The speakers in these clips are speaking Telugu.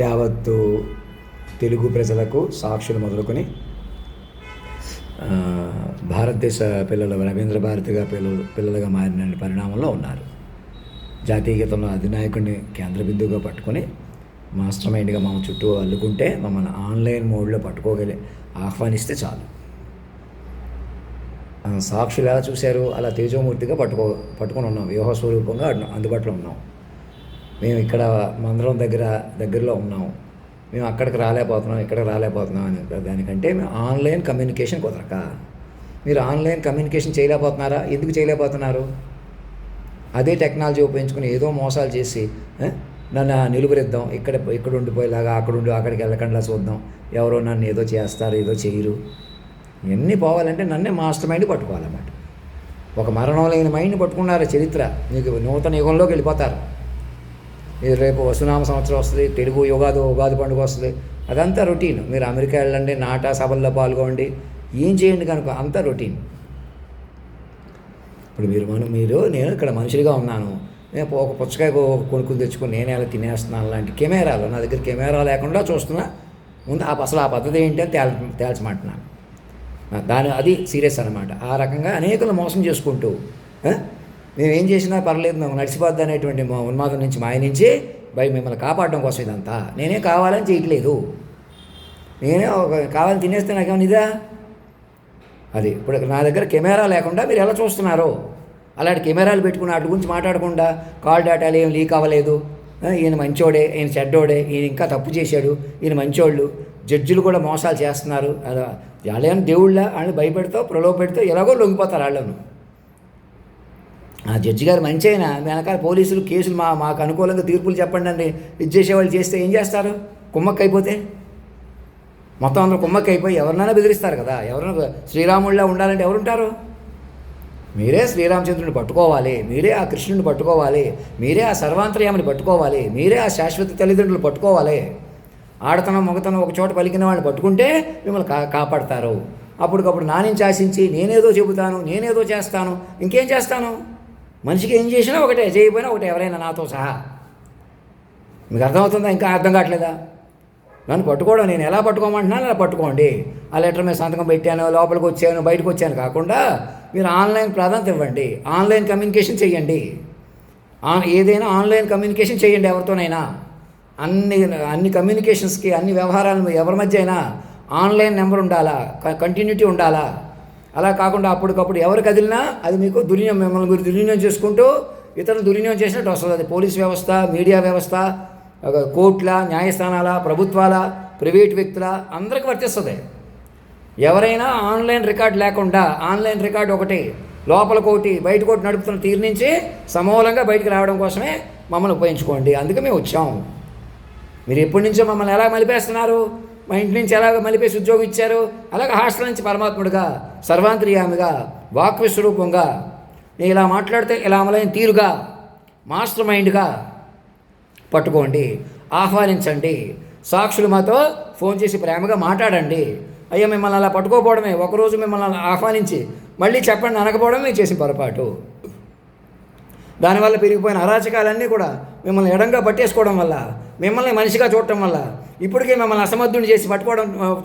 యావత్తు తెలుగు ప్రజలకు సాక్షులు మొదలుకొని భారతదేశ పిల్లలు రవీంద్ర భారతిగా పిల్లలుగా మారిన పరిణామంలో ఉన్నారు. జాతీయ గీతంలో అధినాయకుడిని కేంద్ర బిందువుగా పట్టుకొని మాస్టర్ మైండ్గా మా చుట్టూ అల్లుకుంటే మమ్మల్ని ఆన్లైన్ మోడ్లో ఆహ్వానిస్తే చాలు. సాక్షులు ఎలా చూశారు, అలా తేజోమూర్తిగా పట్టుకొని ఉన్నాం. వ్యూహ స్వరూపంగా అందుబాటులో ఉన్నాం. మేము ఇక్కడ మందిరం దగ్గరలో ఉన్నాం. మేము అక్కడికి రాలేకపోతున్నాం, ఇక్కడికి రాలేకపోతున్నాం అని దానికంటే మేము ఆన్లైన్ కమ్యూనికేషన్ కుదరక. మీరు ఆన్లైన్ కమ్యూనికేషన్ చేయలేకపోతున్నారా? ఎందుకు చేయలేకపోతున్నారు? అదే టెక్నాలజీ ఉపయోగించుకుని ఏదో మోసాలు చేసి నన్ను నిలువరిద్దాం, ఇక్కడ ఉండిపోయేలాగా అక్కడికి వెళ్ళకుండా చూద్దాం, ఎవరో నన్ను ఏదో చేస్తారు, ఏదో చేయరు. ఇవన్నీ పోవాలంటే నన్నే మాస్టర్ మైండ్ పట్టుకోవాలన్నమాట. ఒక మరణం లేని మైండ్ని పట్టుకున్నారు చరిత్ర. మీకు నూతన యుగంలోకి వెళ్ళిపోతారు. మీరు రేపు వసునామ సంవత్సరం వస్తుంది, తెలుగు ఉగాది పండుగ వస్తుంది, అదంతా రొటీన్. మీరు అమెరికా వెళ్ళండి, నాటా సభల్లో పాల్గొండి, ఏం చేయండి కనుక అంతా రొటీన్. ఇప్పుడు మీరు నేను ఇక్కడ మనుషులుగా ఉన్నాను, నేను ఒక పుచ్చకాయ కొనుక్కుని తెచ్చుకొని నేనే అలా తినేస్తున్నాను లాంటి కెమెరాలు నా దగ్గర కెమెరా లేకుండా చూస్తున్నా. ముందు అసలు ఆ పద్ధతి ఏంటి అని తేల్చమంటున్నాను. అది సీరియస్ అనమాట. ఆ రకంగా అనేకులు మోసం చేసుకుంటూ మేము ఏం చేసినా పర్లేదు, మేము నడిచిపోద్ది అనేటువంటి ఉన్మాదం నుంచి మాయనించి మిమ్మల్ని కాపాడడం కోసం ఇదంతా. నేనే కావాలని చేయట్లేదు, నేనే కావాలని తినేస్తే నాకేమన్నా ఇదా? అది ఇప్పుడు నా దగ్గర కెమెరా లేకుండా మీరు ఎలా చూస్తున్నారో అలాంటి కెమెరాలు పెట్టుకుని వాటి గురించి మాట్లాడకుండా కాల్ డేటాలు ఏం లీక్ అవ్వలేదు, ఈయన మంచోడే, ఈయన చెడ్డోడే, ఈయన ఇంకా తప్పు చేశాడు, ఈయన మంచోళ్ళు, జడ్జిలు కూడా మోసాలు చేస్తున్నారు, వాళ్ళేమో దేవుళ్ళ వాళ్ళని భయపెడతావు ప్రలోభపెడతావు ఎలాగో లొంగిపోతారు వాళ్ళను. ఆ జడ్జి గారు మంచి అయినా వెనకాల పోలీసులు కేసులు మాకు అనుకూలంగా తీర్పులు చెప్పండి అండి ఇది చేసేవాళ్ళు చేస్తే ఏం చేస్తారు? కుమ్మక్క అయిపోతే మొత్తం అందరూ కుమ్మక్క అయిపోయి ఎవరినైనా బెదిరిస్తారు కదా. ఎవరైనా శ్రీరాముళ్ళ ఉండాలంటే ఎవరుంటారు? మీరే శ్రీరామచంద్రుని పట్టుకోవాలి, మీరే ఆ కృష్ణుని పట్టుకోవాలి, మీరే ఆ సర్వాంతర్యామిని పట్టుకోవాలి, మీరే ఆ శాశ్వత తల్లిదండ్రులు పట్టుకోవాలి. ఆడతనం మొగతనం ఒక చోట పలికిన వాళ్ళని పట్టుకుంటే మిమ్మల్ని కాపాడతారు. అప్పటికప్పుడు నా నుంచి ఆశించి నేనేదో చెబుతాను, నేనేదో చేస్తాను, ఇంకేం చేస్తాను? మనిషికి ఏం చేసినా ఒకటే, చేయకపోయినా ఒకటే, ఎవరైనా నాతో సహా. మీకు అర్థమవుతుందా? ఇంకా అర్థం కావట్లేదా? నన్ను పట్టుకోవడం, నేను ఎలా పట్టుకోమంటున్నాను అలా పట్టుకోండి. ఆ లెటర్ మీద సంతకం పెట్టాను, లోపలికి వచ్చాను, బయటకు వచ్చాను కాకుండా మీరు ఆన్లైన్ ప్రాధాన్యత ఇవ్వండి. ఆన్లైన్ కమ్యూనికేషన్ చేయండి. ఏదైనా ఆన్లైన్ కమ్యూనికేషన్ చేయండి. ఎవరితోనైనా అన్ని కమ్యూనికేషన్స్కి, అన్ని వ్యవహారాలు ఎవరి మధ్య అయినా ఆన్లైన్ నెంబర్ ఉండాలా, కంటిన్యూటీ ఉండాలా. అలా కాకుండా అప్పటికప్పుడు ఎవరు కదిలినా అది మీకు మిమ్మల్ని మీరు దుర్వినియోగం చేసుకుంటూ ఇతరులు దుర్వినియోగం చేసినట్టు వస్తుంది. అది పోలీస్ వ్యవస్థ, మీడియా వ్యవస్థ, కోర్టుల, న్యాయస్థానాల, ప్రభుత్వాల, ప్రైవేట్ వ్యక్తుల అందరికీ వర్తిస్తుంది. ఎవరైనా ఆన్లైన్ రికార్డు లేకుండా, ఆన్లైన్ రికార్డు ఒకటి లోపలికోటి బయటకోటి నడుపుతున్న తీరు నుంచి సమూలంగా బయటకు రావడం కోసమే మమ్మల్ని ఉపయోగించుకోండి. అందుకే మేము వచ్చాం. మీరు ఎప్పటి నుంచో మమ్మల్ని ఎలా మలిపేస్తున్నారు? మా ఇంటి నుంచి ఎలాగ మలిపేసి ఉద్యోగం ఇచ్చారు, అలాగే హాస్టల్ నుంచి పరమాత్ముడిగా, సర్వాంతర్యామిగా, వాక్విస్వరూపంగా, నేను ఇలా మాట్లాడితే ఇలా అమలైన తీరుగా, మాస్టర్ మైండ్గా పట్టుకోండి, ఆహ్వానించండి. సాక్షులు మాతో ఫోన్ చేసి ప్రేమగా మాట్లాడండి. అయ్యా మిమ్మల్ని అలా పట్టుకోపోవడమే, ఒకరోజు మిమ్మల్ని ఆహ్వానించి మళ్ళీ చెప్పండి అనకపోవడం మేము చేసిన పొరపాటు. దానివల్ల పెరిగిపోయిన అరాచకాలన్నీ కూడా మిమ్మల్ని ఎడంగా పట్టేసుకోవడం వల్ల, మిమ్మల్ని మనిషిగా చూడటం వల్ల, ఇప్పటికే మిమ్మల్ని అసమర్థుని చేసి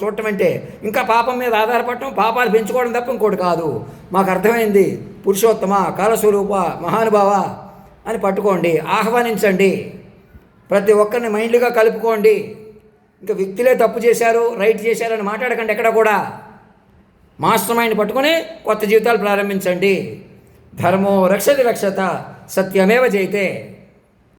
చూడటం అంటే ఇంకా పాపం మీద ఆధారపడటం, పాపాలు పెంచుకోవడం తప్ప ఇంకోటి కాదు. మాకు అర్థమైంది. పురుషోత్తమ, కాలస్వరూప, మహానుభావ అని పట్టుకోండి, ఆహ్వానించండి. ప్రతి ఒక్కరిని మైండ్లుగా కలుపుకోండి. ఇంకా వ్యక్తులే తప్పు చేశారు, రైట్ చేశారని మాట్లాడకండి. ఎక్కడ కూడా మాస్టర్ మైండ్ పట్టుకొని కొత్త జీవితాలు ప్రారంభించండి. ధర్మో రక్షతి రక్షత, సత్యమేవ జయతే.